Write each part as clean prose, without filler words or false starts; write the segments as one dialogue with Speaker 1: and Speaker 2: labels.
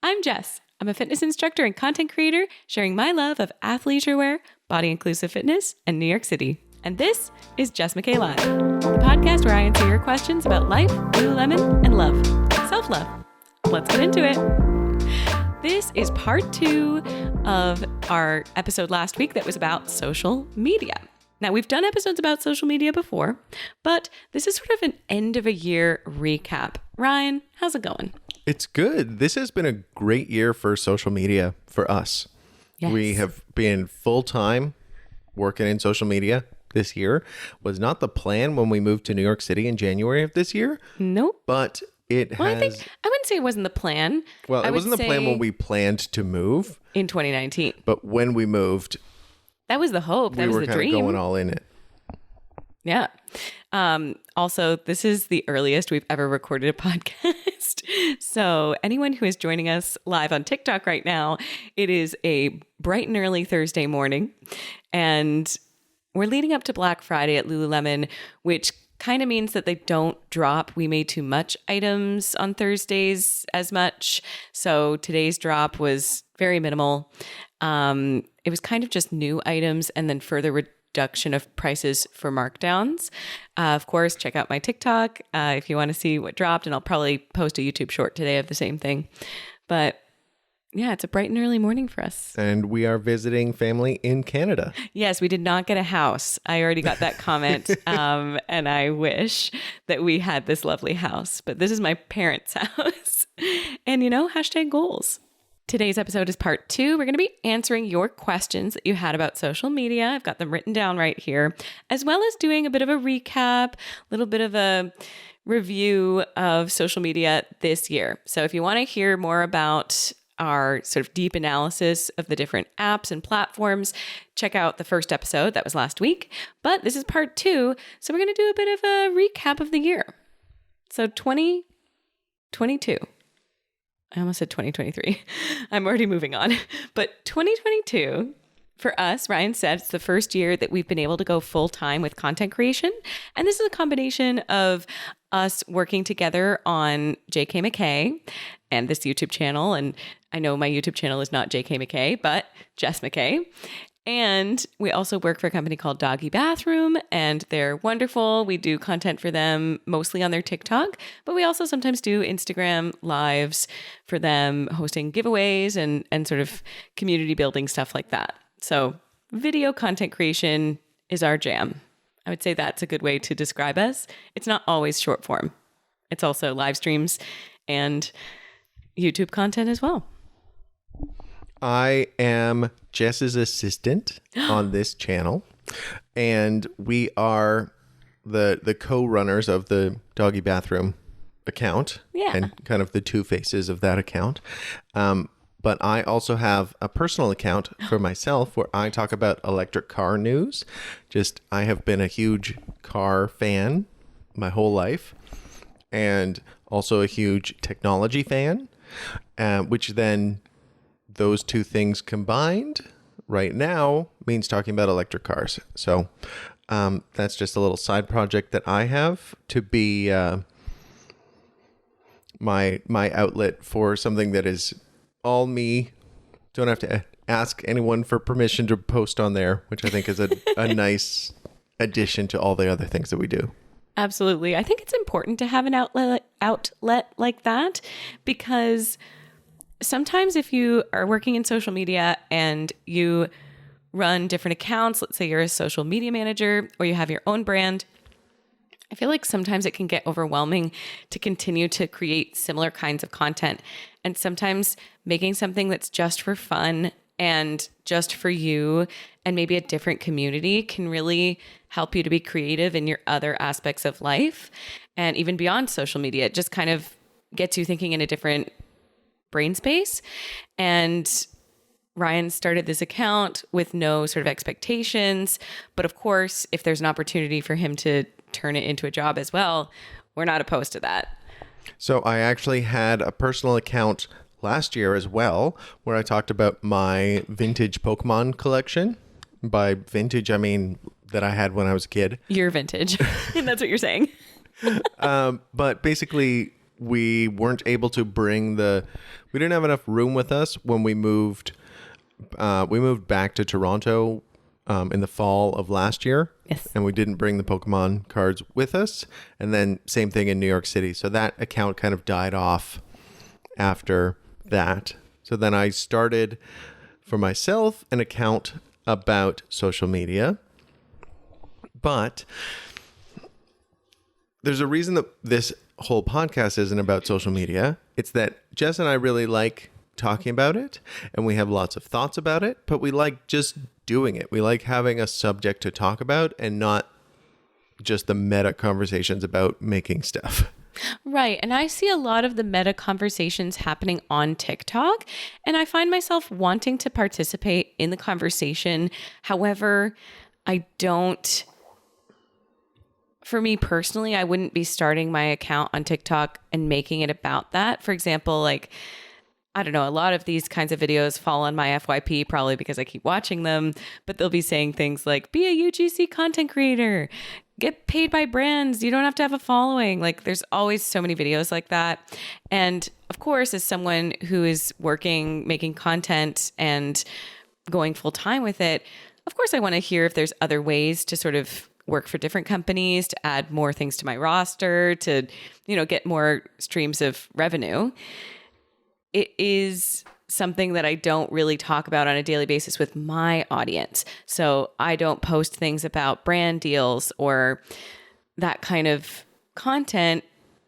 Speaker 1: I'm Jess. I'm a fitness instructor and content creator, sharing my love of athleisure wear, body-inclusive fitness, and New York City. And this is Jess McKay Live, the podcast where I answer your questions about life, Lululemon, and love. Self-love. Let's get into it. This is part 2 of our episode last week that was about social media. Now, we've done episodes about social media before, but this is sort of an end of a year recap. Ryan, how's it going?
Speaker 2: It's good. This has been a great year for social media for us.
Speaker 1: Yes.
Speaker 2: We have been full-time working in social media this year. Was not the plan when we moved to New York City in January of this year.
Speaker 1: Nope.
Speaker 2: But I
Speaker 1: wouldn't say it wasn't the plan.
Speaker 2: Well, it wasn't the plan when we planned to move.
Speaker 1: In 2019.
Speaker 2: But when we moved,
Speaker 1: that was the hope. That was the dream.
Speaker 2: We were kind of going all in it.
Speaker 1: Yeah. Also, this is the earliest we've ever recorded a podcast. So anyone who is joining us live on TikTok right now, it is a bright and early Thursday morning. And we're leading up to Black Friday at Lululemon, which kind of means that they don't drop We Made Too Much items on Thursdays as much. So today's drop was very minimal. It was kind of just new items and then further reduction of prices for markdowns. Of course, check out my TikTok if you want to see what dropped, and I'll probably post a YouTube short today of the same thing. But yeah, it's a bright and early morning for us.
Speaker 2: And we are visiting family in Canada.
Speaker 1: Yes, we did not get a house. I already got that comment, and I wish that we had this lovely house. But this is my parents' house. And hashtag goals. Today's episode is part 2. We're going to be answering your questions that you had about social media. I've got them written down right here, as well as doing a bit of a recap, a little bit of a review of social media this year. So if you want to hear more about our sort of deep analysis of the different apps and platforms, check out the first episode. That was last week. But this is part 2. So we're going to do a bit of a recap of the year. So 2022. I almost said 2023. I'm already moving on. But 2022, for us, Ryan said, it's the first year that we've been able to go full time with content creation. And this is a combination of us working together on JK McKay and this YouTube channel. And I know my YouTube channel is not JK McKay, but Jess McKay. And we also work for a company called Doggy Bathroom, and they're wonderful. We do content for them mostly on their TikTok, but we also sometimes do Instagram lives for them, hosting giveaways and sort of community building stuff like that. So video content creation is our jam. I would say that's a good way to describe us. It's not always short form. It's also live streams and YouTube content as well.
Speaker 2: I am Jess's assistant on this channel, and we are the co-runners of the Doggy Bathroom account, and kind of the two faces of that account. But I also have a personal account for myself where I talk about electric car news. I have been a huge car fan my whole life, and also a huge technology fan, which then those two things combined right now means talking about electric cars. So that's just a little side project that I have to be my outlet for something that is all me. Don't have to ask anyone for permission to post on there, which I think is a nice addition to all the other things that we do.
Speaker 1: Absolutely. I think it's important to have an outlet like that, because sometimes if you are working in social media and you run different accounts, let's say you're a social media manager or you have your own brand, I feel like sometimes it can get overwhelming to continue to create similar kinds of content. And sometimes making something that's just for fun and just for you and maybe a different community can really help you to be creative in your other aspects of life. And even beyond social media, it just kind of gets you thinking in a different brain space. And Ryan started this account with no sort of expectations. But of course, if there's an opportunity for him to turn it into a job as well, we're not opposed to that.
Speaker 2: So I actually had a personal account last year as well, where I talked about my vintage Pokemon collection. By vintage, I mean that I had when I was a kid.
Speaker 1: Your vintage. That's what you're saying.
Speaker 2: But basically, we weren't able to bring we didn't have enough room with us when we moved. We moved back to Toronto in the fall of last year.
Speaker 1: Yes.
Speaker 2: And we didn't bring the Pokemon cards with us. And then same thing in New York City. So that account kind of died off after that. So then I started for myself an account about social media. But there's a reason that this whole podcast isn't about social media. It's that Jess and I really like talking about it, and we have lots of thoughts about it, but we like just doing it. We like having a subject to talk about and not just the meta conversations about making stuff.
Speaker 1: Right. And I see a lot of the meta conversations happening on TikTok, and I find myself wanting to participate in the conversation. However, for me personally, I wouldn't be starting my account on TikTok and making it about that. For example, like, I don't know, a lot of these kinds of videos fall on my FYP probably because I keep watching them, but they'll be saying things like, be a UGC content creator, get paid by brands, you don't have to have a following. Like, there's always so many videos like that. And of course, as someone who is working, making content and going full time with it, of course, I want to hear if there's other ways to sort of work for different companies, to add more things to my roster, to, get more streams of revenue. It is something that I don't really talk about on a daily basis with my audience. So I don't post things about brand deals or that kind of content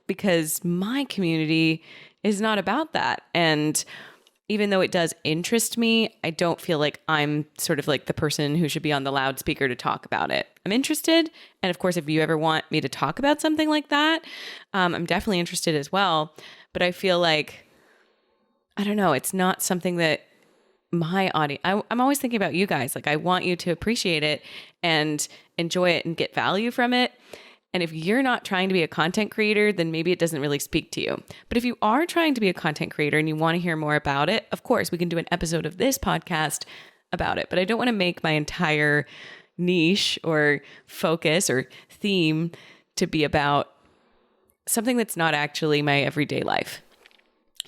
Speaker 1: because my community is not about that. And even though it does interest me, I don't feel like I'm sort of like the person who should be on the loudspeaker to talk about it. I'm interested. And of course, if you ever want me to talk about something like that, I'm definitely interested as well. But I feel like, I don't know, it's not something that my audience, I'm always thinking about you guys. Like, I want you to appreciate it and enjoy it and get value from it. And if you're not trying to be a content creator, then maybe it doesn't really speak to you. But if you are trying to be a content creator and you want to hear more about it, of course, we can do an episode of this podcast about it. But I don't want to make my entire niche or focus or theme to be about something that's not actually my everyday life.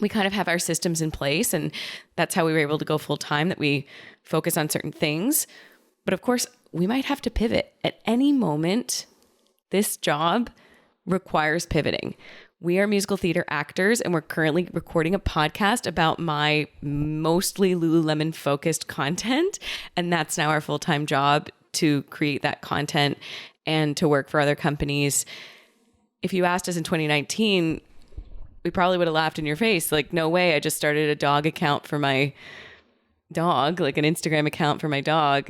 Speaker 1: We kind of have our systems in place, and that's how we were able to go full time, that we focus on certain things. But of course, we might have to pivot at any moment. This job requires pivoting. We are musical theater actors, and we're currently recording a podcast about my mostly Lululemon focused content. And that's now our full-time job, to create that content and to work for other companies. If you asked us in 2019, we probably would have laughed in your face. Like, no way. I just started a dog account for my dog, like an Instagram account for my dog.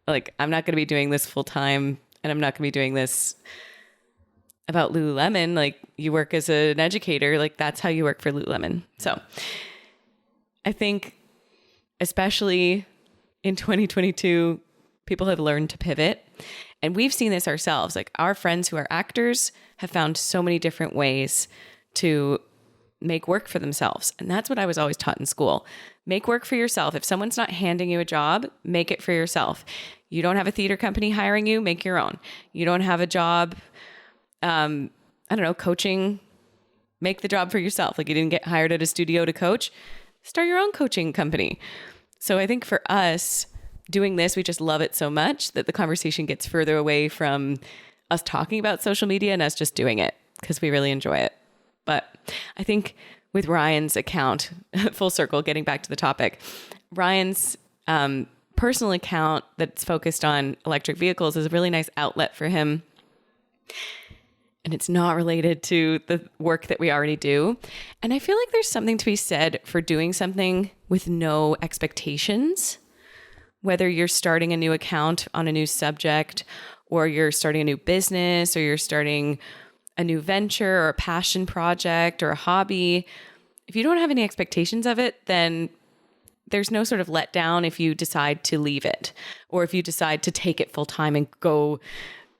Speaker 1: Like, I'm not going to be doing this full time, and I'm not going to be doing this about Lululemon. Like, you work as an educator, like that's how you work for Lululemon. So I think especially in 2022, people have learned to pivot, and we've seen this ourselves. Like, our friends who are actors have found so many different ways to make work for themselves. And that's what I was always taught in school. Make work for yourself. If someone's not handing you a job, make it for yourself. You don't have a theater company hiring you, make your own. You don't have a job, coaching, make the job for yourself. Like, you didn't get hired at a studio to coach, start your own coaching company. So I think for us doing this, we just love it so much that the conversation gets further away from us talking about social media and us just doing it because we really enjoy it. But I think with Ryan's account, full circle, getting back to the topic, Ryan's personal account that's focused on electric vehicles is a really nice outlet for him. And it's not related to the work that we already do. And I feel like there's something to be said for doing something with no expectations, whether you're starting a new account on a new subject, or you're starting a new business, or you're starting a new venture or a passion project or a hobby. If you don't have any expectations of it, then there's no sort of letdown if you decide to leave it, or if you decide to take it full time and go,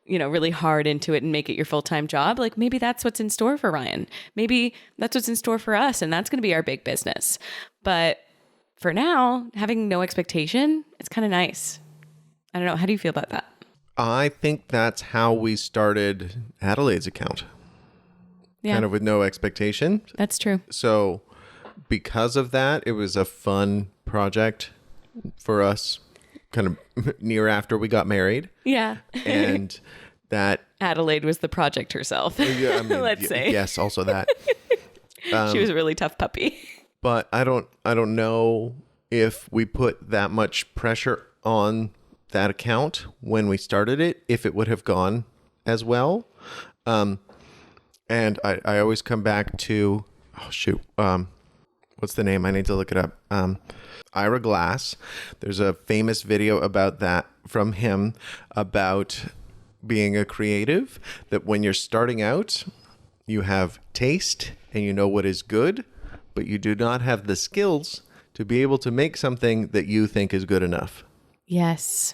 Speaker 1: really hard into it and make it your full-time job. Like, maybe that's what's in store for Ryan. Maybe that's what's in store for us, and that's going to be our big business. But for now, having no expectation, it's kind of nice. I don't know. How do you feel about that?
Speaker 2: I think that's how we started Adelaide's account.
Speaker 1: Yeah.
Speaker 2: kind of with no expectation.
Speaker 1: That's true.
Speaker 2: So because of that, it was a fun project for us kind of near after we got married.
Speaker 1: Yeah.
Speaker 2: And that
Speaker 1: Adelaide was the project herself.
Speaker 2: yeah, I mean,
Speaker 1: Let's say.
Speaker 2: yes, also that.
Speaker 1: She was a really tough puppy.
Speaker 2: But I don't know if we put that much pressure on that account when we started it, if it would have gone as well. And I always come back to, what's the name? I need to look it up. Ira Glass. There's a famous video about that from him about being a creative, that when you're starting out, you have taste and you know what is good, but you do not have the skills to be able to make something that you think is good enough.
Speaker 1: Yes.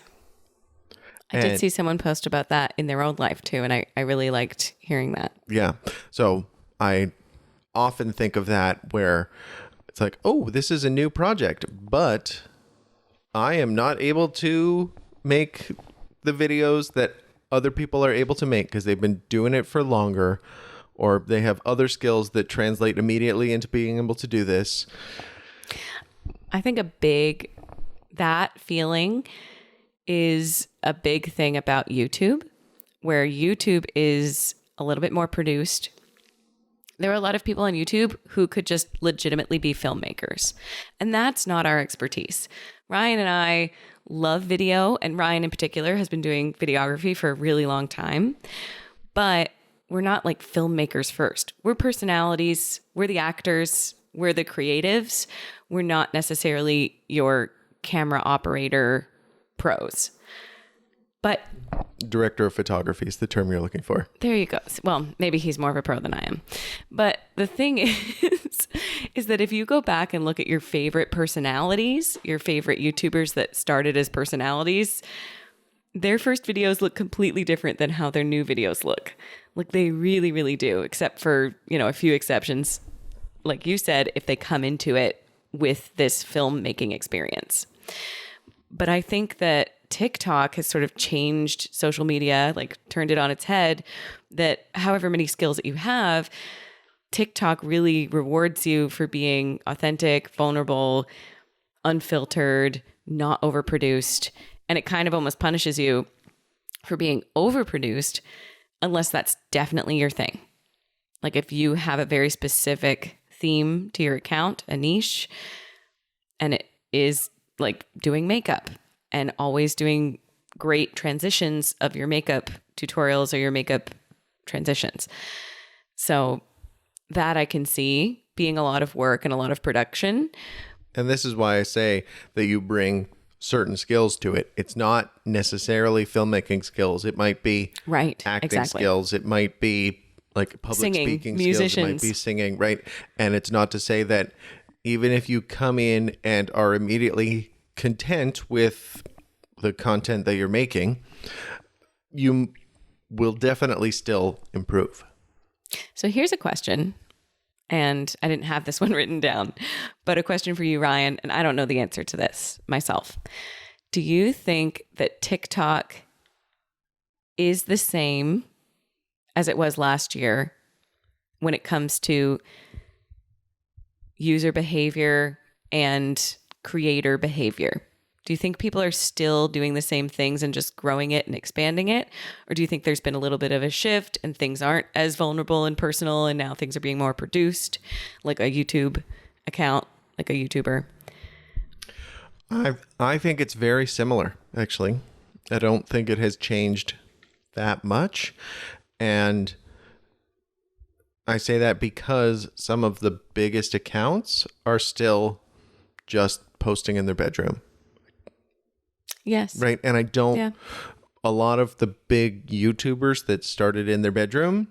Speaker 1: I did see someone post about that in their own life too, and I really liked hearing that.
Speaker 2: Yeah. So I often think of that where it's like, oh, this is a new project, but I am not able to make the videos that other people are able to make because they've been doing it for longer, or they have other skills that translate immediately into being able to do this.
Speaker 1: I think that feeling is a big thing about YouTube, where YouTube is a little bit more produced. There are a lot of people on YouTube who could just legitimately be filmmakers, and that's not our expertise. Ryan and I love video, and Ryan in particular has been doing videography for a really long time, but we're not like filmmakers first. We're personalities, we're the actors, we're the creatives. We're not necessarily your camera operator pros. But
Speaker 2: Director of photography is the term you're looking for.
Speaker 1: there you go. Well, maybe he's more of a pro than I am. But the thing is that if you go back and look at your favorite personalities, your favorite YouTubers that started as personalities, their first videos look completely different than how their new videos look. Like they really, really do, except for, a few exceptions. Like you said, if they come into it with this filmmaking experience. But I think that TikTok has sort of changed social media, like turned it on its head, that however many skills that you have, TikTok really rewards you for being authentic, vulnerable, unfiltered, not overproduced. And it kind of almost punishes you for being overproduced unless that's definitely your thing. Like if you have a very specific theme to your account, a niche, and it is like doing makeup and always doing great transitions of your makeup tutorials or your makeup transitions. So that I can see being a lot of work and a lot of production.
Speaker 2: And this is why I say that you bring certain skills to it. It's not necessarily filmmaking skills. It might be acting skills. It might be like public speaking skills. It might be singing, right? And it's not to say that even if you come in and are immediately content with the content that you're making, you will definitely still improve.
Speaker 1: So here's a question, and I didn't have this one written down, but a question for you, Ryan, and I don't know the answer to this myself. Do you think that TikTok is the same as it was last year when it comes to user behavior and creator behavior? Do you think people are still doing the same things and just growing it and expanding it? Or do you think there's been a little bit of a shift and things aren't as vulnerable and personal and now things are being more produced, like a YouTube account, like a YouTuber?
Speaker 2: I think it's very similar, actually. I don't think it has changed that much. And I say that because some of the biggest accounts are still just posting in their bedroom.
Speaker 1: Yes.
Speaker 2: Right. And a lot of the big YouTubers that started in their bedroom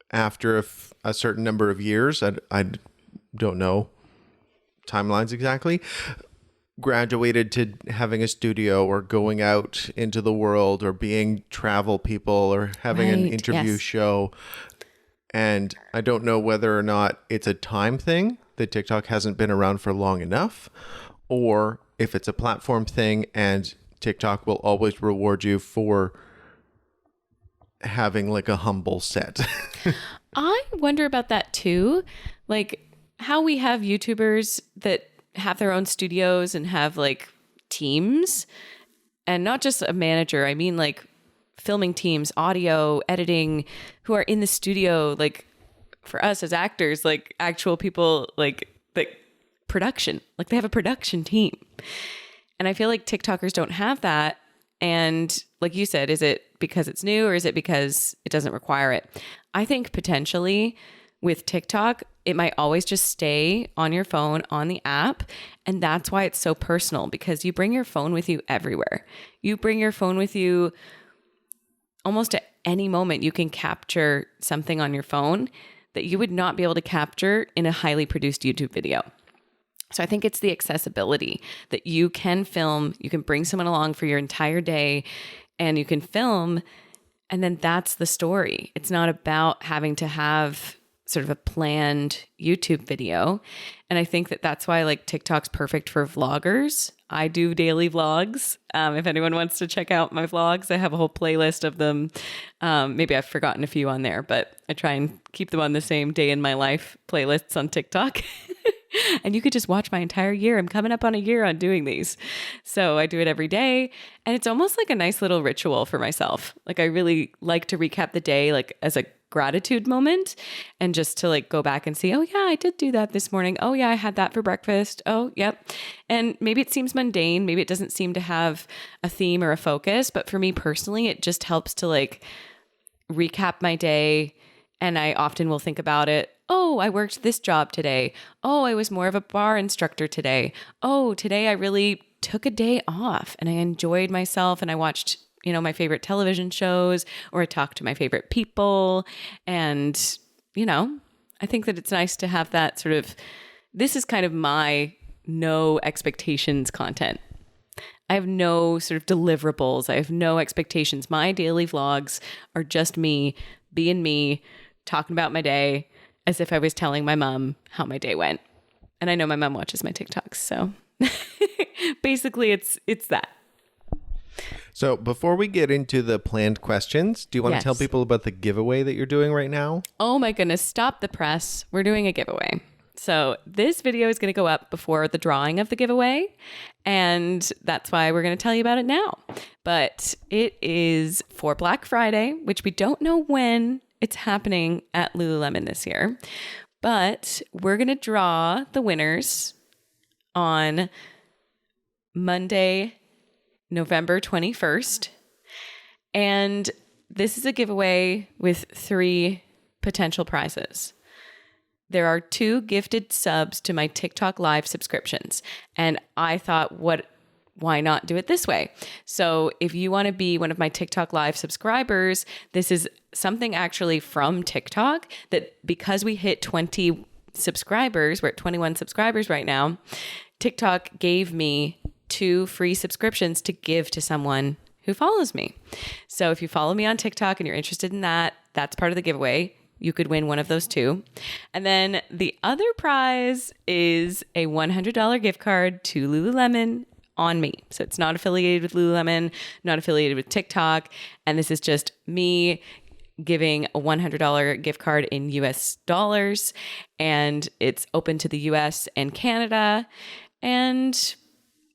Speaker 2: after a certain number of years, I don't know timelines exactly, graduated to having a studio or going out into the world or being travel people or having an interview show. And I don't know whether or not it's a time thing that TikTok hasn't been around for long enough, or if it's a platform thing and TikTok will always reward you for having like a humble set.
Speaker 1: I wonder about that too. Like how we have YouTubers that have their own studios and have like teams and not just a manager. I mean like filming teams, audio, editing, who are in the studio, like for us as actors, like actual people, like production, like they have a production team. And I feel like TikTokers don't have that. And like you said, is it because it's new or is it because it doesn't require it? I think potentially with TikTok, it might always just stay on your phone on the app. And that's why it's so personal, because you bring your phone with you everywhere. You bring your phone with you almost at any moment. You can capture something on your phone that you would not be able to capture in a highly produced YouTube video. So I think it's the accessibility that you can film, you can bring someone along for your entire day and you can film, and then that's the story. It's not about having to have sort of a planned YouTube video. And I think that that's why like TikTok's perfect for vloggers. I do daily vlogs. If anyone wants to check out my vlogs, I have a whole playlist of them. Maybe I've forgotten a few on there, but I try and keep them on the same day in my life playlists on TikTok. And you could just watch my entire year. I'm coming up on a year on doing these. So I do it every day. And it's almost like a nice little ritual for myself. Like I really like to recap the day like as a gratitude moment and just to like go back and see, oh yeah, I did do that this morning. Oh yeah, I had that for breakfast. Oh, yep. And maybe it seems mundane. Maybe it doesn't seem to have a theme or a focus. But for me personally, it just helps to like recap my day. And I often will think about it. Oh, I worked this job today. Oh, I was more of a bar instructor today. Oh, today I really took a day off and I enjoyed myself and I watched, you know, my favorite television shows or I talked to my favorite people. And, you know, I think that it's nice to have that sort of, this is kind of my no expectations content. I have no sort of deliverables. I have no expectations. My daily vlogs are just me being me, talking about my day as if I was telling my mom how my day went. And I know my mom watches my TikToks. So basically it's that.
Speaker 2: So before we get into the planned questions, do you want to tell people about the giveaway that you're doing right now?
Speaker 1: Oh my goodness. Stop the press. We're doing a giveaway. So this video is going to go up before the drawing of the giveaway. And that's why we're going to tell you about it now. But it is for Black Friday, which we don't know when it's happening at Lululemon this year. But we're going to draw the winners on Monday, November 21st. And this is a giveaway with 3 potential prizes. There are 2 gifted subs to my TikTok live subscriptions. And I thought, why not do it this way? So if you want to be one of my TikTok live subscribers, this is something actually from TikTok that because we hit 20 subscribers, we're at 21 subscribers right now, TikTok gave me 2 free subscriptions to give to someone who follows me. So if you follow me on TikTok and you're interested in that, that's part of the giveaway. You could win one of those 2. And then the other prize is a $100 gift card to Lululemon on me. So it's not affiliated with Lululemon, not affiliated with TikTok. And this is just me giving a $100 gift card in US dollars. And it's open to the US and Canada. And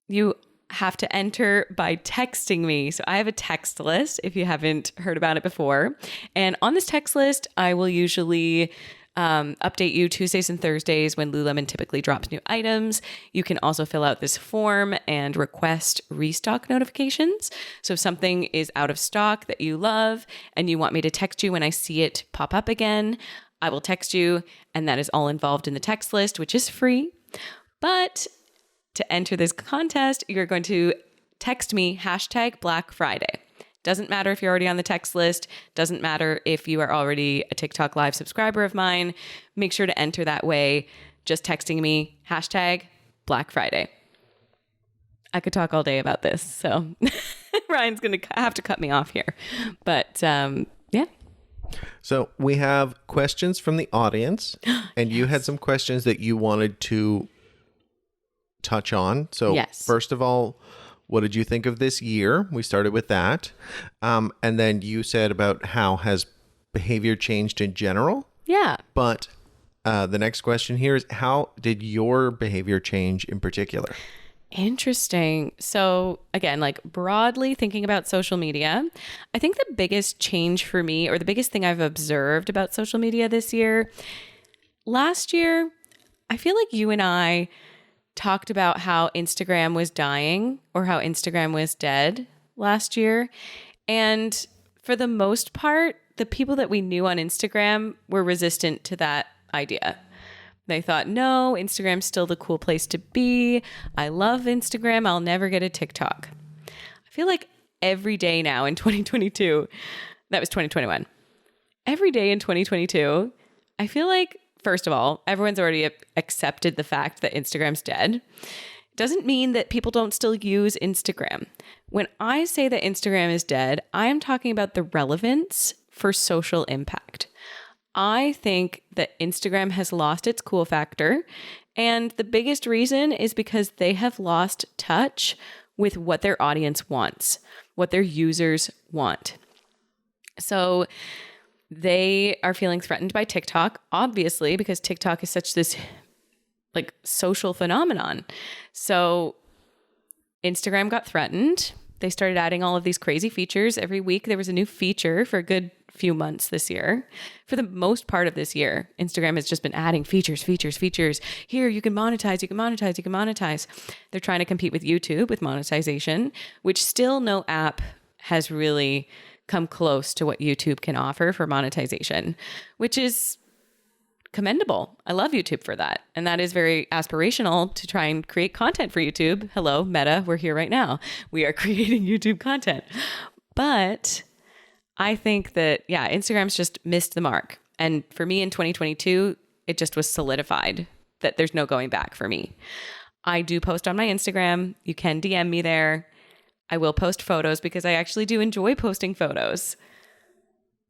Speaker 1: you have to enter by texting me. So I have a text list if you haven't heard about it before. And on this text list, I will usually update you Tuesdays and Thursdays when Lululemon typically drops new items. You can also fill out this form and request restock notifications. So if something is out of stock that you love and you want me to text you when I see it pop up again, I will text you. And that is all involved in the text list, which is free. But to enter this contest, you're going to text me #Black Friday. Doesn't matter if you're already on the text list. Doesn't matter if you are already a TikTok live subscriber of mine. Make sure to enter that way. Just texting me #Black Friday. I could talk all day about this. So Ryan's going to have to cut me off here. But yeah.
Speaker 2: So we have questions from the audience. And you had some questions that you wanted to touch on. So first of all, what did you think of this year? We started with that. And then you said about how has behavior changed in general?
Speaker 1: Yeah.
Speaker 2: But the next question here is, how did your behavior change in particular?
Speaker 1: Interesting. So again, like broadly thinking about social media, I think the biggest change for me, or the biggest thing I've observed about social media this year, last year, I feel like you and I talked about how Instagram was dying or how Instagram was dead last year. And for the most part, the people that we knew on Instagram were resistant to that idea. They thought, no, Instagram's still the cool place to be. I love Instagram. I'll never get a TikTok. I feel like every day now in 2022, that was 2021. Every day in 2022, I feel like, first of all, everyone's already accepted the fact that Instagram's dead. It doesn't mean that people don't still use Instagram. When I say that Instagram is dead, I am talking about the relevance for social impact. I think that Instagram has lost its cool factor. And the biggest reason is because they have lost touch with what their audience wants, what their users want. So they are feeling threatened by TikTok, obviously, because TikTok is such this like social phenomenon. So Instagram got threatened. They started adding all of these crazy features. Every week there was a new feature for a good few months this year. For the most part of this year, Instagram has just been adding features. Here, you can monetize. They're trying to compete with YouTube with monetization, which still no app has really come close to what YouTube can offer for monetization, which is commendable. I love YouTube for that. And that is very aspirational to try and create content for YouTube. Hello, Meta, we're here right now. We are creating YouTube content. But I think that, yeah, Instagram's just missed the mark. And for me in 2022, it just was solidified that there's no going back for me. I do post on my Instagram. You can DM me there. I will post photos because I actually do enjoy posting photos.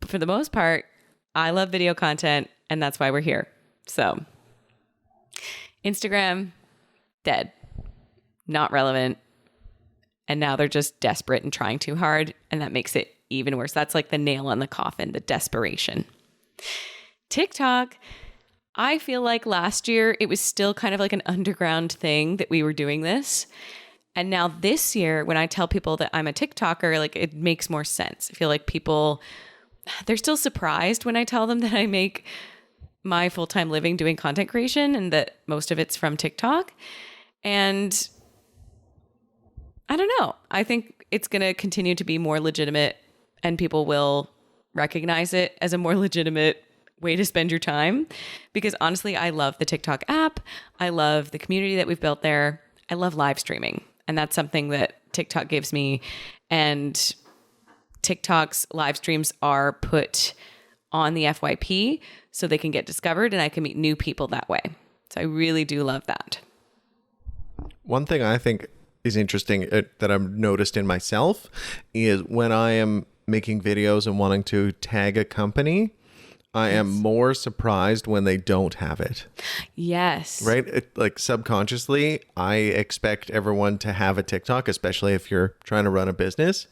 Speaker 1: But for the most part, I love video content, and that's why we're here. So Instagram, dead, not relevant. And now they're just desperate and trying too hard. And that makes it even worse. That's like the nail on the coffin, the desperation. TikTok, I feel like last year it was still kind of like an underground thing that we were doing this. And now this year, when I tell people that I'm a TikToker, like it makes more sense. I feel like people, they're still surprised when I tell them that I make my full-time living doing content creation and that most of it's from TikTok. And I don't know. I think it's going to continue to be more legitimate and people will recognize it as a more legitimate way to spend your time. Because honestly, I love the TikTok app. I love the community that we've built there. I love live streaming. And that's something that TikTok gives me. And TikTok's live streams are put on the FYP so they can get discovered and I can meet new people that way. So I really do love that.
Speaker 2: One thing I think is interesting that I've noticed in myself is when I am making videos and wanting to tag a company, I am more surprised when they don't have it.
Speaker 1: Yes.
Speaker 2: Right? Like subconsciously, I expect everyone to have a TikTok, especially if you're trying to run a business.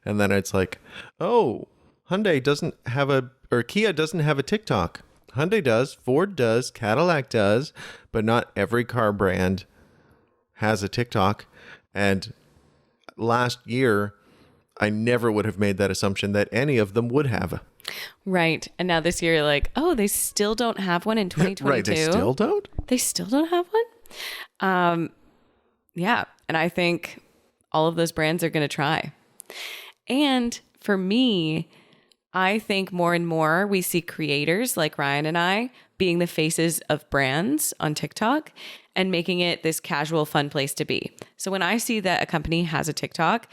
Speaker 2: And then it's like, oh, Hyundai doesn't have or Kia doesn't have a TikTok. Hyundai does, Ford does, Cadillac does, but not every car brand has a TikTok. And last year, I never would have made that assumption that any of them would have.
Speaker 1: Right. And now this year, you're like, oh, they still don't have one in 2022.
Speaker 2: Right. They still don't?
Speaker 1: They still don't have one? Yeah. And I think all of those brands are going to try. And for me, I think more and more we see creators like Ryan and I being the faces of brands on TikTok and making it this casual, fun place to be. So when I see that a company has a TikTok,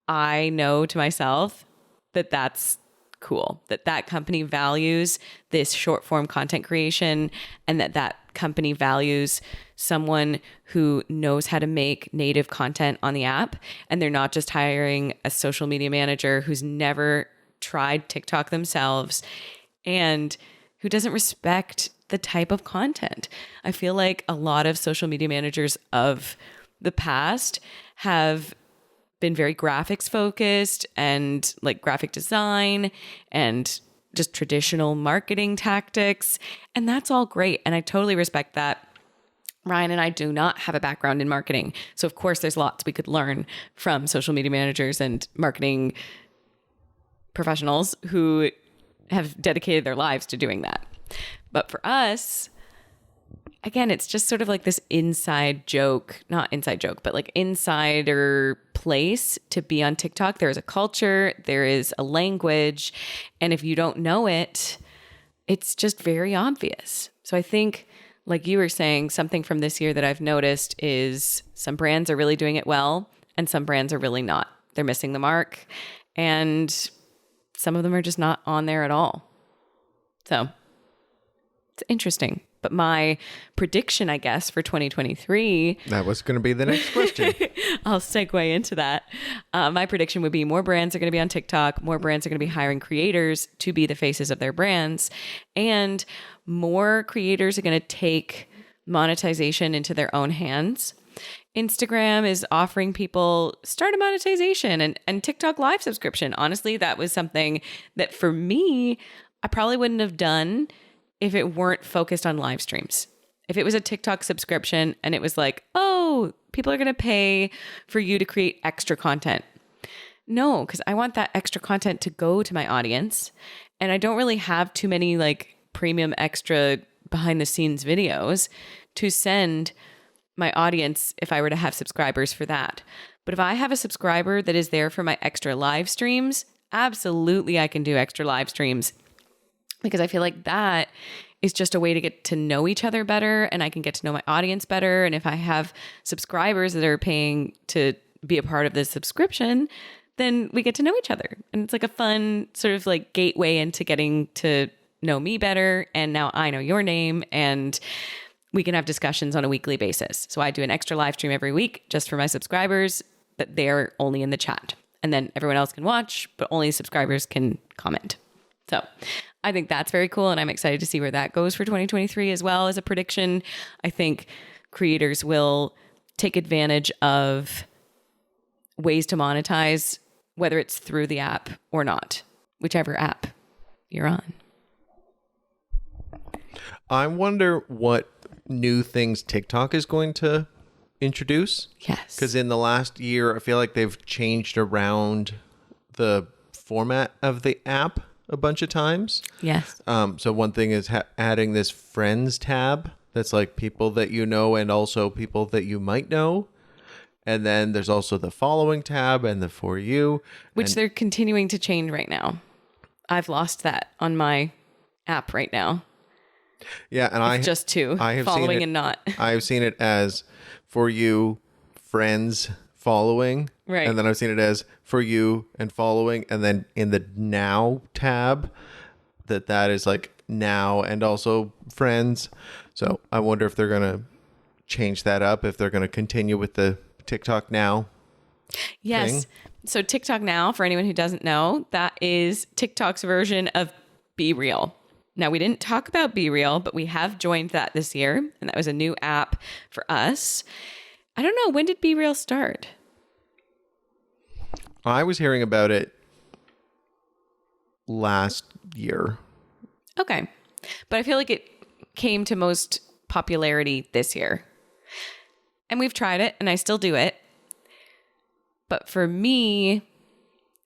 Speaker 1: I know to myself that that's cool, that company values this short form content creation and that company values someone who knows how to make native content on the app. And they're not just hiring a social media manager who's never tried TikTok themselves and who doesn't respect the type of content. I feel like a lot of social media managers of the past have been very graphics focused and like graphic design and just traditional marketing tactics. And that's all great. And I totally respect that. Ryan and I do not have a background in marketing. So of course there's lots we could learn from social media managers and marketing professionals who have dedicated their lives to doing that. But for us, again, it's just sort of like this inside joke, not inside joke, but like insider place to be on TikTok. There is a culture, there is a language, and if you don't know it, it's just very obvious. So I think, like you were saying, something from this year that I've noticed is some brands are really doing it well and some brands are really not. They're missing the mark and some of them are just not on there at all. So it's interesting. But my prediction, I guess, for 2023...
Speaker 2: That was going to be the next question.
Speaker 1: I'll segue into that. My prediction would be more brands are going to be on TikTok. More brands are going to be hiring creators to be the faces of their brands. And more creators are going to take monetization into their own hands. Instagram is offering people start a monetization and TikTok live subscription. Honestly, that was something that for me, I probably wouldn't have done if it weren't focused on live streams. If it was a TikTok subscription and it was like, oh, people are going to pay for you to create extra content. No, because I want that extra content to go to my audience. And I don't really have too many like premium extra behind the scenes videos to send my audience if I were to have subscribers for that. But if I have a subscriber that is there for my extra live streams, absolutely I can do extra live streams. Because I feel like that is just a way to get to know each other better and I can get to know my audience better. And if I have subscribers that are paying to be a part of this subscription, then we get to know each other. And it's like a fun sort of like gateway into getting to know me better. And now I know your name and we can have discussions on a weekly basis. So I do an extra live stream every week just for my subscribers that they're only in the chat. And then everyone else can watch, but only subscribers can comment. So I think that's very cool. And I'm excited to see where that goes for 2023 as well as a prediction. I think creators will take advantage of ways to monetize, whether it's through the app or not, whichever app you're on.
Speaker 2: I wonder what new things TikTok is going to introduce.
Speaker 1: Yes.
Speaker 2: Because in the last year, I feel like they've changed around the format of the app a bunch of times.
Speaker 1: Yes.
Speaker 2: So one thing is adding this friends tab that's like people that you know and also people that you might know. And then there's also the following tab and the for you.
Speaker 1: Which they're continuing to change right now. I've lost that on my app right now.
Speaker 2: Yeah, and
Speaker 1: it's just two,
Speaker 2: I have
Speaker 1: following
Speaker 2: seen it,
Speaker 1: and not.
Speaker 2: I have seen it as for you, friends, following.
Speaker 1: Right.
Speaker 2: And then I've seen it as for you and following. And then in the now tab, that is like now and also friends. So I wonder if they're going to change that up, if they're going to continue with the TikTok now.
Speaker 1: Yes.
Speaker 2: Thing.
Speaker 1: So TikTok Now, for anyone who doesn't know, that is TikTok's version of Be Real. Now, we didn't talk about Be Real, but we have joined that this year. And that was a new app for us. I don't know. When did Be Real start?
Speaker 2: I was hearing about it last year.
Speaker 1: Okay. But I feel like it came to most popularity this year. And we've tried it and I still do it. But for me,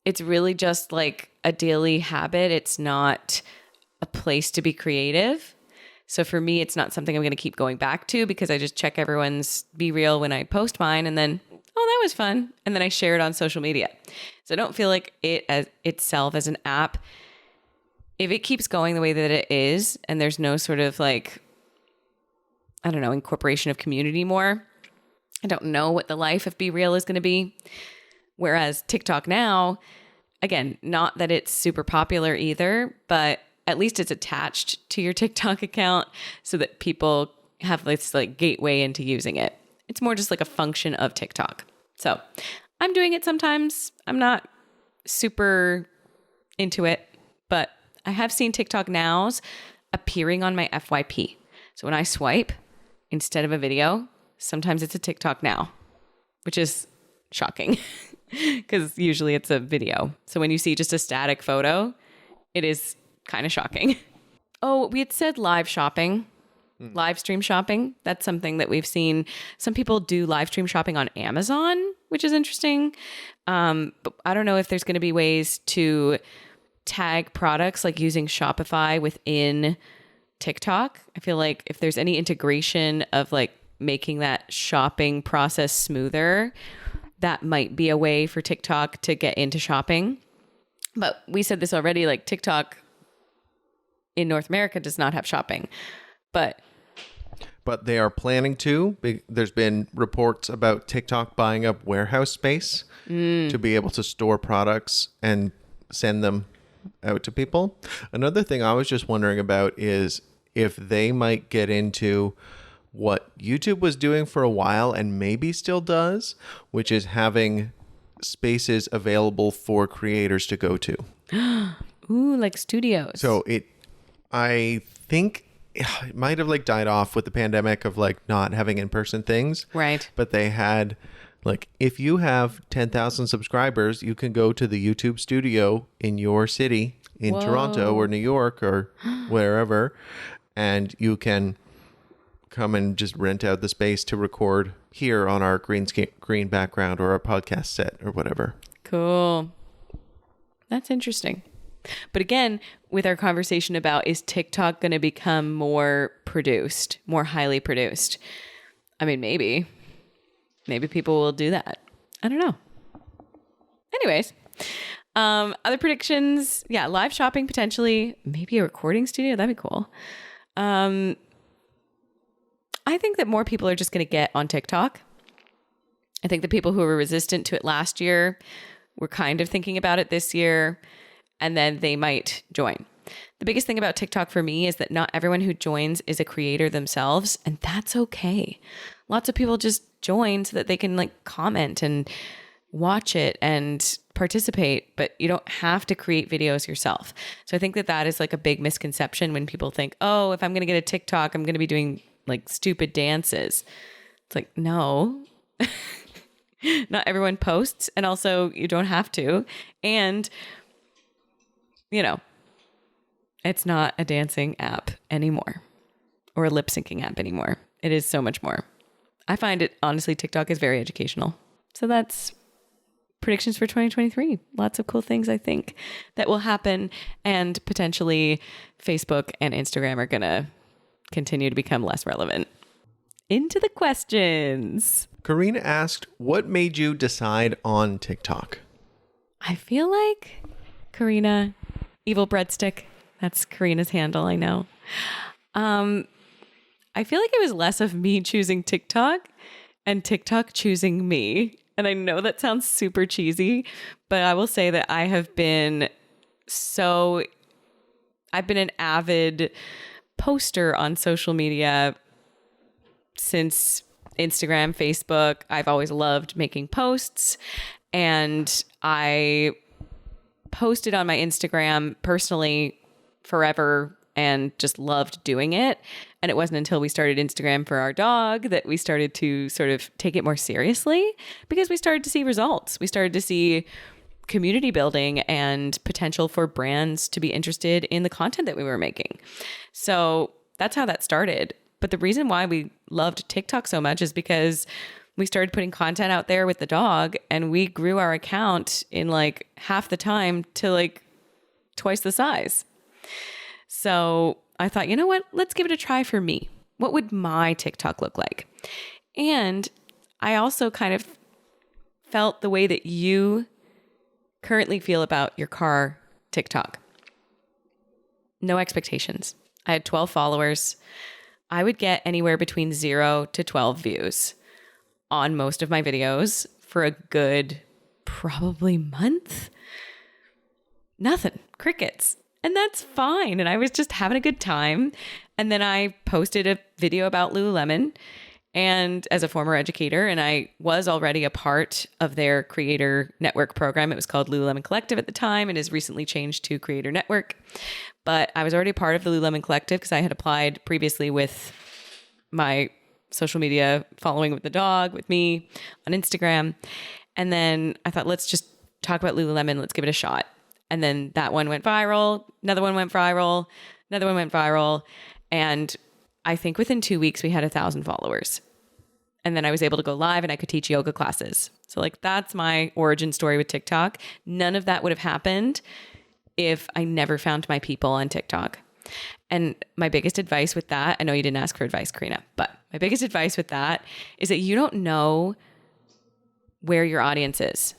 Speaker 1: it's really just like a daily habit. It's not a place to be creative. So for me, it's not something I'm going to keep going back to because I just check everyone's Be Real when I post mine and then, oh, that was fun. And then I share it on social media. So I don't feel like it as itself as an app, if it keeps going the way that it is and there's no sort of like, I don't know, incorporation of community more, I don't know what the life of Be Real is going to be. Whereas TikTok Now, again, not that it's super popular either, but at least it's attached to your TikTok account so that people have this like gateway into using it. It's more just like a function of TikTok. So I'm doing it sometimes. I'm not super into it, but I have seen TikTok Nows appearing on my FYP. So when I swipe, instead of a video, sometimes it's a TikTok Now, which is shocking because usually it's a video. So when you see just a static photo, it is kind of shocking. Oh, we had said live shopping, live stream shopping. That's something that we've seen. Some people do live stream shopping on Amazon, which is interesting. But I don't know if there's going to be ways to tag products like using Shopify within TikTok. I feel like if there's any integration of like making that shopping process smoother, that might be a way for TikTok to get into shopping. But we said this already, like TikTok in North America does not have shopping, but
Speaker 2: they are planning to. There's been reports about TikTok buying up warehouse space to be able to store products and send them out to people. Another thing I was just wondering about is if they might get into what YouTube was doing for a while and maybe still does, which is having spaces available for creators to go to.
Speaker 1: Ooh, like studios.
Speaker 2: So I think it might have like died off with the pandemic of like not having in-person things.
Speaker 1: Right.
Speaker 2: But they had like, if you have 10,000 subscribers, you can go to the YouTube studio in your city, in Toronto or New York or wherever, and you can come and just rent out the space to record here on our green background or our podcast set or whatever.
Speaker 1: Cool. That's interesting. But again, with our conversation about is TikTok going to become more produced, more highly produced? I mean, maybe people will do that. I don't know. Anyways, other predictions. Yeah. Live shopping, potentially, maybe a recording studio. That'd be cool. I think that more people are just going to get on TikTok. I think the people who were resistant to it last year were kind of thinking about it this year, and then they might join. The biggest thing about TikTok for me is that not everyone who joins is a creator themselves, and that's okay. Lots of people just join so that they can like comment and watch it and participate, but you don't have to create videos yourself. So I think that is like a big misconception when people think, oh, if I'm going to get a TikTok, I'm going to be doing like stupid dances. It's like, no, not everyone posts. And also you don't have to. And, you know, it's not a dancing app anymore or a lip syncing app anymore. It is so much more. I find it, honestly, TikTok is very educational. So that's predictions for 2023. Lots of cool things, I think, that will happen. And potentially Facebook and Instagram are going to continue to become less relevant. Into the questions.
Speaker 2: Karina asked, what made you decide on TikTok?
Speaker 1: I feel like Karina, Evil Breadstick, that's Karina's handle, I know. I feel like it was less of me choosing TikTok and TikTok choosing me. And I know that sounds super cheesy, but I will say that I've been an avid poster on social media since Instagram, Facebook. I've always loved making posts, and I posted on my Instagram personally forever and just loved doing it. And it wasn't until we started Instagram for our dog that we started to sort of take it more seriously, because we started to see results. We started to see community building and potential for brands to be interested in the content that we were making. So that's how that started. But the reason why we loved TikTok so much is because we started putting content out there with the dog, and we grew our account in like half the time to like twice the size. So I thought, you know what? Let's give it a try for me. What would my TikTok look like? And I also kind of felt the way that you currently feel about your car TikTok. No expectations. I had 12 followers. I would get anywhere between 0 to 12 views on most of my videos for a good probably month. Nothing. Crickets. And that's fine. And I was just having a good time. And then I posted a video about Lululemon, and as a former educator, and I was already a part of their creator network program. It was called Lululemon Collective at the time and has recently changed to Creator Network. But I was already a part of the Lululemon Collective because I had applied previously with my social media following with the dog, with me on Instagram. And then I thought, let's just talk about Lululemon. Let's give it a shot. And then that one went viral. Another one went viral. Another one went viral. And I think within 2 weeks, we had 1,000 followers. And then I was able to go live and I could teach yoga classes. So like that's my origin story with TikTok. None of that would have happened if I never found my people on TikTok. And my biggest advice with that, I know you didn't ask for advice, Karina, but my biggest advice with that is that you don't know where your audience is.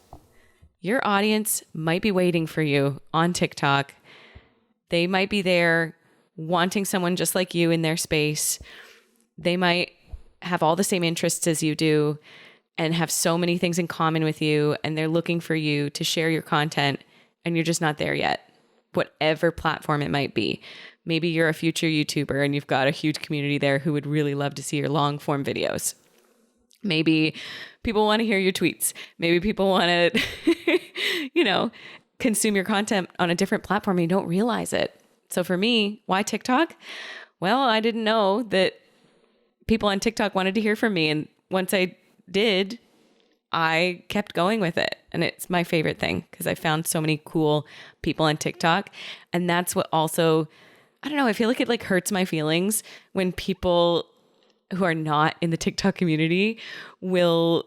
Speaker 1: Your audience might be waiting for you on TikTok. They might be there wanting someone just like you in their space. They might have all the same interests as you do and have so many things in common with you, and they're looking for you to share your content, and you're just not there yet, whatever platform it might be. Maybe you're a future YouTuber and you've got a huge community there who would really love to see your long form videos. Maybe people want to hear your tweets. Maybe people want to, consume your content on a different platform and you don't realize it. So for me, why TikTok? Well, I didn't know that people on TikTok wanted to hear from me. And once I did, I kept going with it. And it's my favorite thing because I found so many cool people on TikTok. And that's what also, I don't know, I feel like it like hurts my feelings when people who are not in the TikTok community will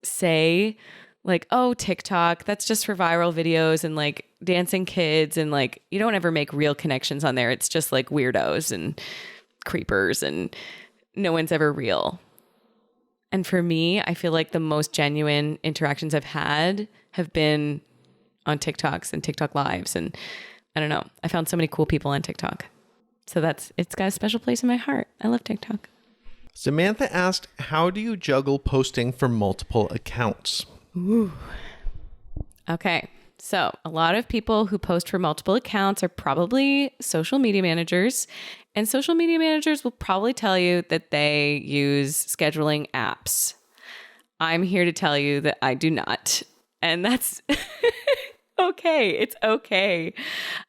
Speaker 1: say like, oh, TikTok, that's just for viral videos and like dancing kids. And like, you don't ever make real connections on there. It's just like weirdos and creepers and no one's ever real. And for me, I feel like the most genuine interactions I've had have been on TikToks and TikTok lives. And I don't know, I found so many cool people on TikTok. So it's got a special place in my heart. I love TikTok.
Speaker 2: Samantha asked, how do you juggle posting for multiple accounts?
Speaker 1: Ooh. Okay. So a lot of people who post for multiple accounts are probably social media managers, and social media managers will probably tell you that they use scheduling apps. I'm here to tell you that I do not. And that's okay. It's okay.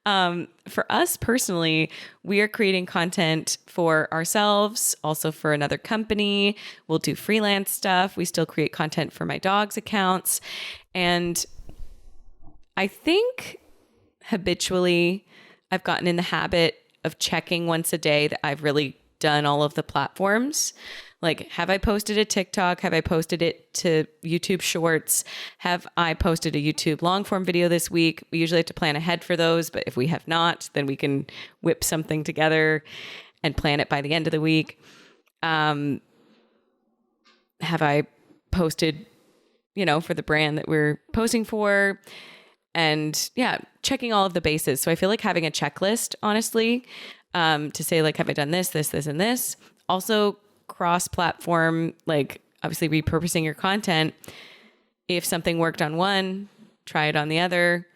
Speaker 1: For us personally, we are creating content for ourselves, also for another company. We'll do freelance stuff. We still create content for my dog's accounts. And I think habitually I've gotten in the habit of checking once a day that I've really done all of the platforms. Like, have I posted a TikTok? Have I posted it to YouTube Shorts? Have I posted a YouTube long form video this week? We usually have to plan ahead for those, but if we have not, then we can whip something together and plan it by the end of the week. Have I posted, for the brand that we're posting for? And yeah, checking all of the bases. So I feel like having a checklist, honestly, to say like, have I done this, this, this, and this? Also cross-platform, like obviously repurposing your content. If something worked on one, try it on the other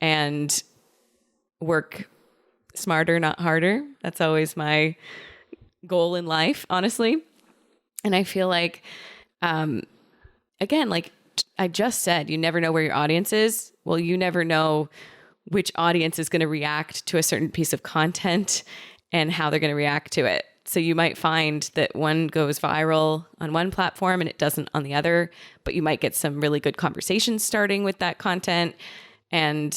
Speaker 1: and work smarter, not harder. That's always my goal in life, honestly. And I feel like, again, like I just said, you never know where your audience is. Well, you never know which audience is going to react to a certain piece of content and how they're going to react to it. So you might find that one goes viral on one platform and it doesn't on the other, but you might get some really good conversations starting with that content. And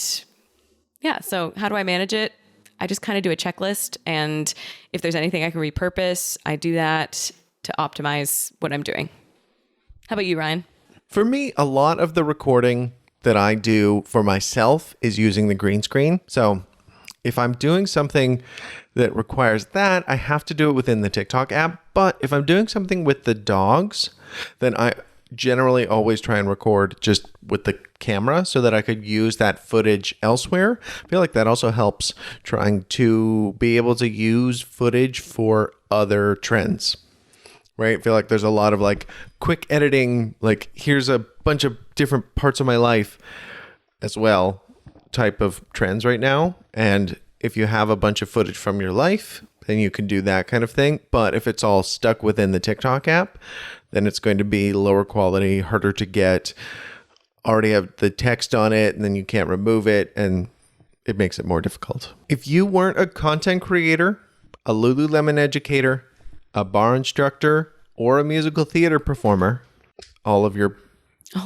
Speaker 1: yeah, so how do I manage it? I just kind of do a checklist. And if there's anything I can repurpose, I do that to optimize what I'm doing. How about you, Ryan?
Speaker 2: For me, a lot of the recording that I do for myself is using the green screen. So if I'm doing something that requires that, I have to do it within the TikTok app. But if I'm doing something with the dogs, then I generally always try and record just with the camera so that I could use that footage elsewhere. I feel like that also helps trying to be able to use footage for other trends. Right? I feel like there's a lot of like quick editing, like here's a bunch of different parts of my life as well type of trends right now. And if you have a bunch of footage from your life, then you can do that kind of thing. But if it's all stuck within the TikTok app, then it's going to be lower quality, harder to get, already have the text on it, and then you can't remove it, and it makes it more difficult. If you weren't a content creator, a Lululemon educator, a bar instructor, or a musical theater performer, all of
Speaker 1: my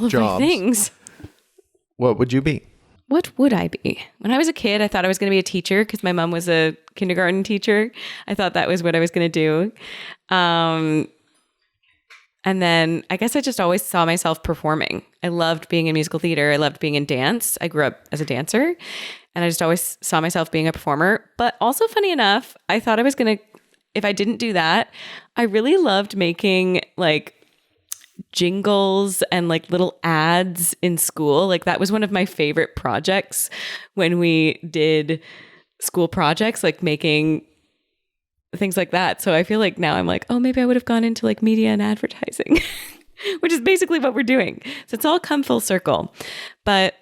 Speaker 2: jobs,
Speaker 1: things,
Speaker 2: what would you be?
Speaker 1: What would I be? When I was a kid, I thought I was going to be a teacher because my mom was a kindergarten teacher. I thought that was what I was going to do. And then I guess I just always saw myself performing. I loved being in musical theater. I loved being in dance. I grew up as a dancer, and I just always saw myself being a performer. But also, funny enough, I thought I was going to, if I didn't do that, I really loved making like jingles and like little ads in school. Like that was one of my favorite projects when we did school projects, like making things like that. So I feel like now I'm like, oh, maybe I would have gone into like media and advertising, which is basically what we're doing. So it's all come full circle. But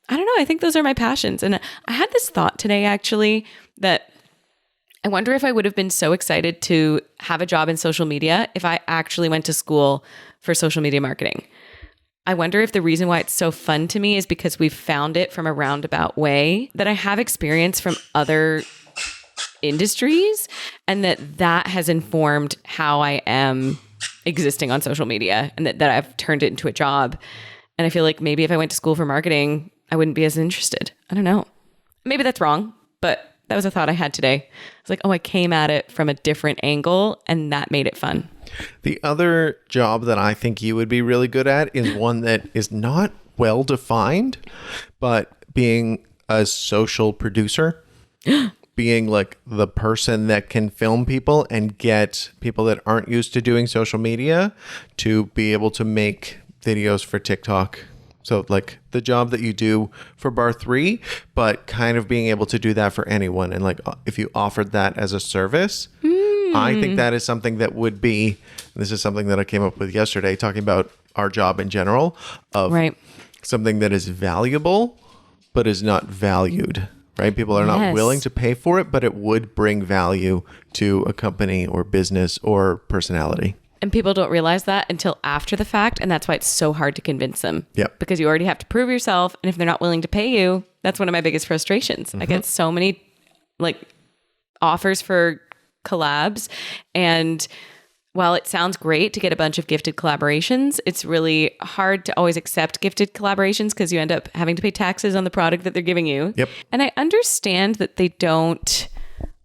Speaker 1: I don't know. I think those are my passions. And I had this thought today, actually, that I wonder if I would have been so excited to have a job in social media if I actually went to school for social media marketing. I wonder if the reason why it's so fun to me is because we've found it from a roundabout way, that I have experience from other industries, and that has informed how I am existing on social media, and that I've turned it into a job. And I feel like maybe if I went to school for marketing, I wouldn't be as interested. I don't know. Maybe that's wrong, but that was a thought I had today. I was like, oh, I came at it from a different angle, and that made it fun.
Speaker 2: The other job that I think you would be really good at is one that is not well defined, but being a social producer, being like the person that can film people and get people that aren't used to doing social media to be able to make videos for TikTok. So like the job that you do for Bar 3, but kind of being able to do that for anyone. And like if you offered that as a service, I think that is something that would be, this is something that I came up with yesterday, talking about our job in general, of something that is valuable, but is not valued, right? People are not willing to pay for it, but it would bring value to a company or business or personality.
Speaker 1: And people don't realize that until after the fact. And that's why it's so hard to convince them.
Speaker 2: Yep.
Speaker 1: Because you already have to prove yourself. And if they're not willing to pay you, that's one of my biggest frustrations. I get so many like offers for collabs. And while it sounds great to get a bunch of gifted collaborations, it's really hard to always accept gifted collaborations because you end up having to pay taxes on the product that they're giving you.
Speaker 2: Yep.
Speaker 1: And I understand that they don't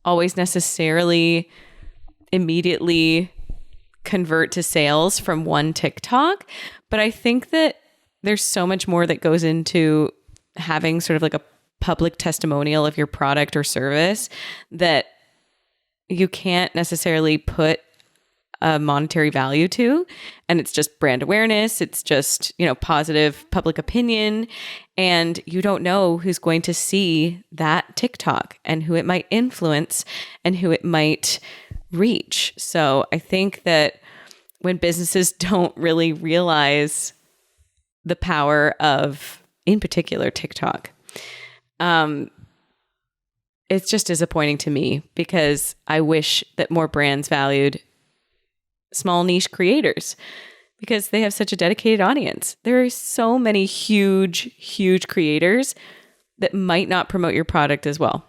Speaker 1: always necessarily immediately convert to sales from one TikTok. But I think that there's so much more that goes into having sort of like a public testimonial of your product or service that you can't necessarily put a monetary value to. And it's just brand awareness. It's just, positive public opinion. And you don't know who's going to see that TikTok and who it might influence and who it might reach. So I think that when businesses don't really realize the power of, in particular, TikTok, it's just disappointing to me because I wish that more brands valued small niche creators because they have such a dedicated audience. There are so many huge creators that might not promote your product as well.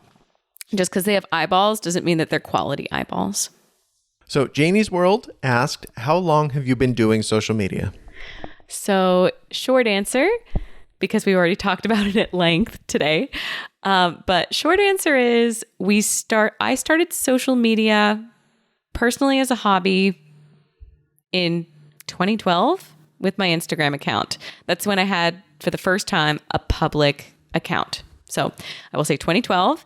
Speaker 1: Just because they have eyeballs doesn't mean that they're quality eyeballs.
Speaker 2: So Janie's World asked, how long have you been doing social media?
Speaker 1: So short answer, because we already talked about it at length today. But short answer is I started social media personally as a hobby in 2012 with my Instagram account. That's when I had, for the first time, a public account. So I will say 2012.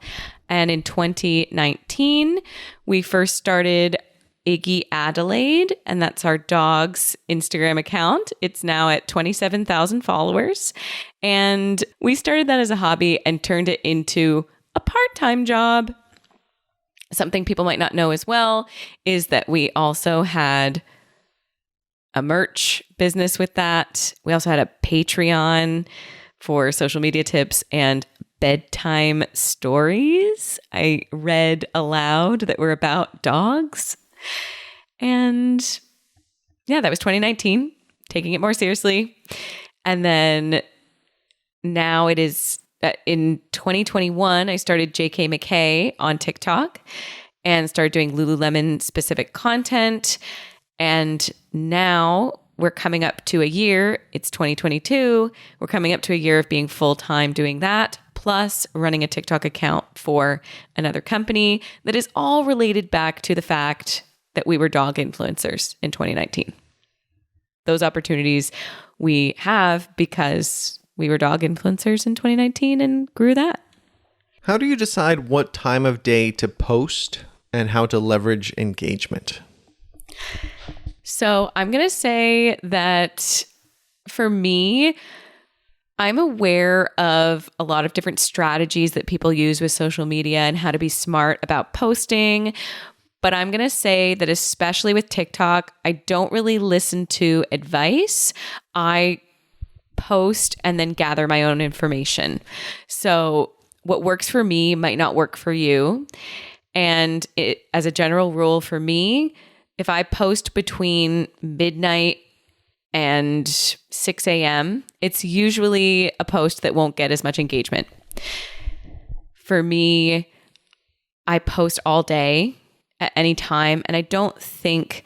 Speaker 1: And in 2019, we first started Iggy Adelaide, and that's our dog's Instagram account. It's now at 27,000 followers. And we started that as a hobby and turned it into a part-time job. Something people might not know as well is that we also had a merch business with that. We also had a Patreon for social media tips and bedtime stories I read aloud that were about dogs. And yeah, that was 2019, taking it more seriously. And then now it is in 2021, I started JK McKay on TikTok and started doing Lululemon specific content. And now we're coming up to a year. It's 2022. We're coming up to a year of being full-time doing that, plus running a TikTok account for another company that is all related back to the fact that we were dog influencers in 2019. Those opportunities we have because we were dog influencers in 2019 and grew that.
Speaker 2: How do you decide what time of day to post and how to leverage engagement?
Speaker 1: So I'm going to say that for me, I'm aware of a lot of different strategies that people use with social media and how to be smart about posting. But I'm going to say that especially with TikTok, I don't really listen to advice. I post and then gather my own information. So what works for me might not work for you. And as a general rule for me, if I post between midnight and 6 a.m., it's usually a post that won't get as much engagement. For me, I post all day at any time, and I don't think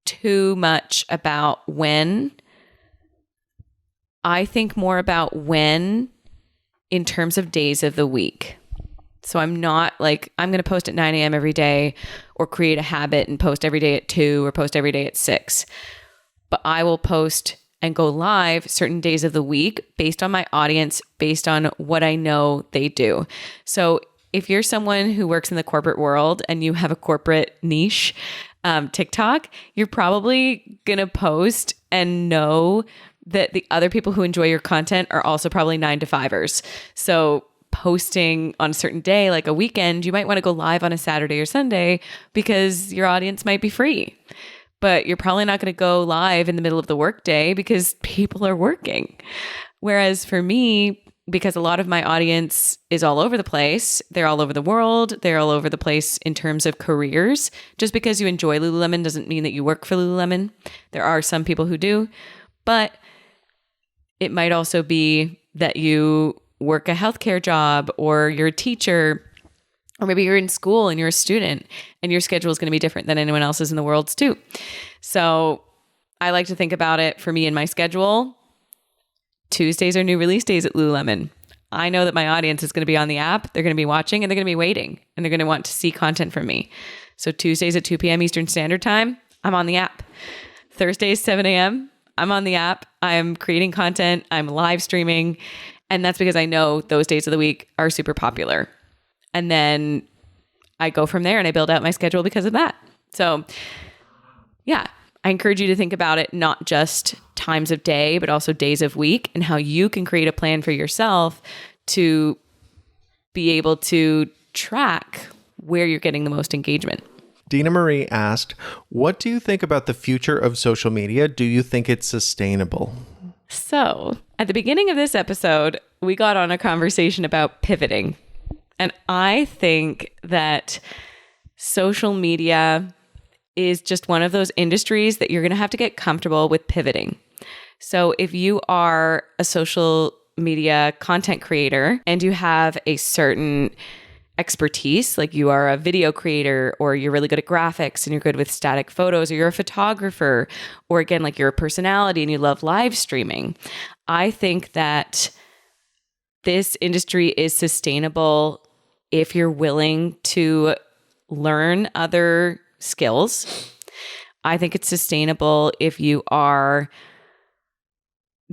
Speaker 1: too much about when. I think more about when in terms of days of the week. So I'm not like, I'm going to post at 9 a.m. every day or create a habit and post every day at 2 or post every day at 6. But I will post and go live certain days of the week based on my audience, based on what I know they do. So if you're someone who works in the corporate world and you have a corporate niche, TikTok, you're probably going to post and know that the other people who enjoy your content are also probably 9-to-5ers. So posting on a certain day, like a weekend, you might want to go live on a Saturday or Sunday because your audience might be free. But you're probably not going to go live in the middle of the workday because people are working. Whereas for me, because a lot of my audience is all over the place, they're all over the world, they're all over the place in terms of careers. Just because you enjoy Lululemon doesn't mean that you work for Lululemon. There are some people who do, but it might also be that you work a healthcare job or you're a teacher, or maybe you're in school and you're a student and your schedule is going to be different than anyone else's in the world's too. So I like to think about it for me and my schedule. Tuesdays are new release days at Lululemon. I know that my audience is going to be on the app. They're going to be watching and they're going to be waiting and they're going to want to see content from me. So Tuesdays at 2 p.m. Eastern Standard Time, I'm on the app. Thursdays, 7 a.m., I'm on the app. I'm creating content. I'm live streaming. And that's because I know those days of the week are super popular. And then I go from there and I build out my schedule because of that. So yeah, I encourage you to think about it, not just times of day, but also days of week and how you can create a plan for yourself to be able to track where you're getting the most engagement.
Speaker 2: Dina Marie asked, what do you think about the future of social media? Do you think it's sustainable?
Speaker 1: So at the beginning of this episode, we got on a conversation about pivoting. And I think that social media is just one of those industries that you're going to have to get comfortable with pivoting. So if you are a social media content creator and you have a certain expertise, like you are a video creator or you're really good at graphics and you're good with static photos, or you're a photographer, or again, like you're a personality and you love live streaming, I think that this industry is sustainable if you're willing to learn other skills. I think it's sustainable if you are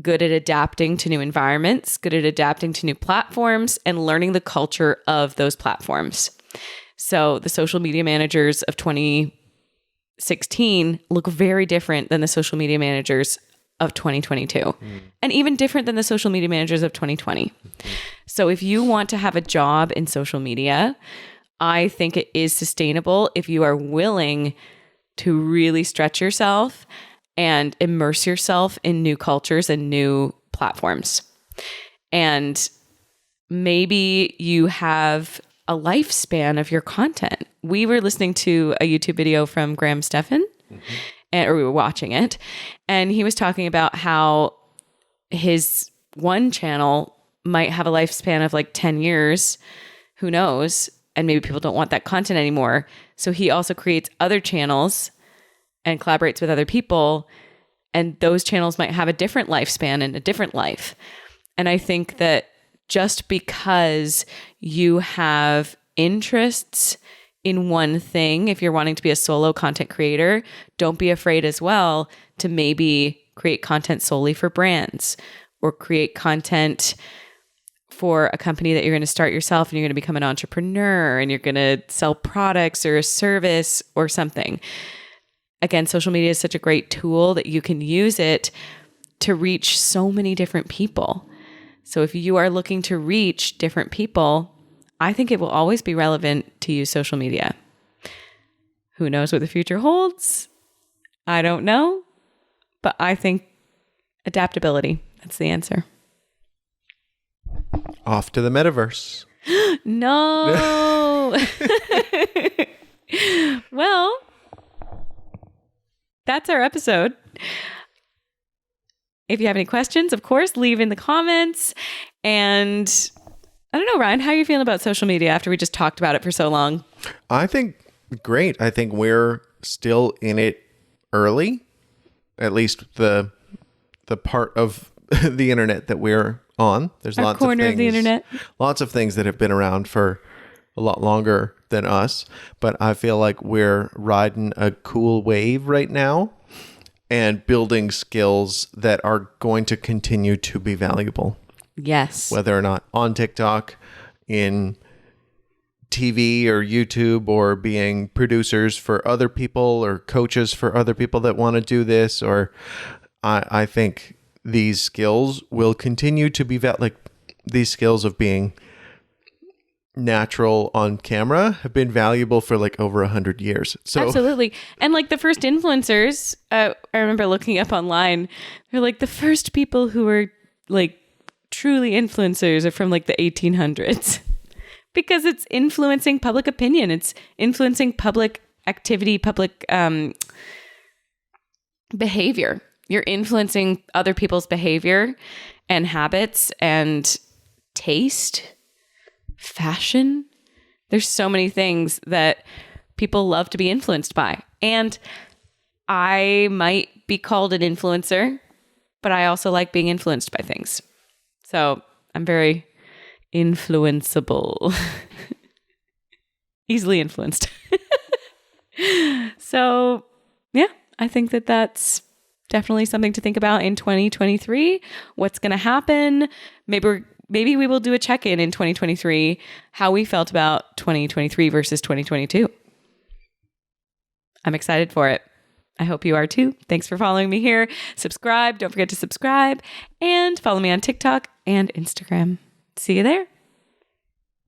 Speaker 1: good at adapting to new environments, good at adapting to new platforms, and learning the culture of those platforms. So the social media managers of 2016 look very different than the social media managers of 2022, and even different than the social media managers of 2020. So if you want to have a job in social media, I think it is sustainable if you are willing to really stretch yourself and immerse yourself in new cultures and new platforms. And maybe you have a lifespan of your content. We were listening to a YouTube video from Graham Stephan, or we were watching it, and he was talking about how his one channel might have a lifespan of like 10 years, who knows, and maybe people don't want that content anymore. So he also creates other channels and collaborates with other people And those channels might have a different lifespan and a different life. And I think that just because you have interests in one thing, if you're wanting to be a solo content creator, don't be afraid as well to maybe create content solely for brands or create content for a company that you're going to start yourself and you're going to become an entrepreneur and you're going to sell products or a service or something. Again, social media is such a great tool that you can use it to reach so many different people. So if you are looking to reach different people, I think it will always be relevant to use social media. Who knows what the future holds? I don't know, but I think adaptability, that's the answer.
Speaker 2: Off to the metaverse.
Speaker 1: No. Well, that's our episode. If you have any questions, of course, leave in the comments. And I don't know, Ryan, how are you feeling about social media after we just talked about it for so long?
Speaker 2: I think great. I think we're still in it early, at least the part of the internet that we're on. There's
Speaker 1: Our
Speaker 2: lots
Speaker 1: corner
Speaker 2: of things,
Speaker 1: of the internet.
Speaker 2: Lots of things that have been around for a lot longer than us, but I feel like we're riding a cool wave right now and building skills that are going to continue to be valuable.
Speaker 1: Yes.
Speaker 2: Whether or not on TikTok, in TV or YouTube, or being producers for other people or coaches for other people that want to do this, or I think these skills will continue to be like these skills of being natural on camera have been valuable for like over 100 years. So
Speaker 1: absolutely. And like the first influencers, I remember looking up online, they're like the first people who were like truly influencers are from like the 1800s because it's influencing public opinion. It's influencing public activity, public behavior. You're influencing other people's behavior and habits and taste, fashion. There's so many things that people love to be influenced by. And I might be called an influencer, but I also like being influenced by things. So I'm very influenceable, easily influenced. So yeah, I think that that's definitely something to think about in 2023. What's going to happen? Maybe we will do a check-in in 2023, how we felt about 2023 versus 2022. I'm excited for it. I hope you are too. Thanks for following me here. Subscribe. Don't forget to subscribe and follow me on TikTok and Instagram. See you there.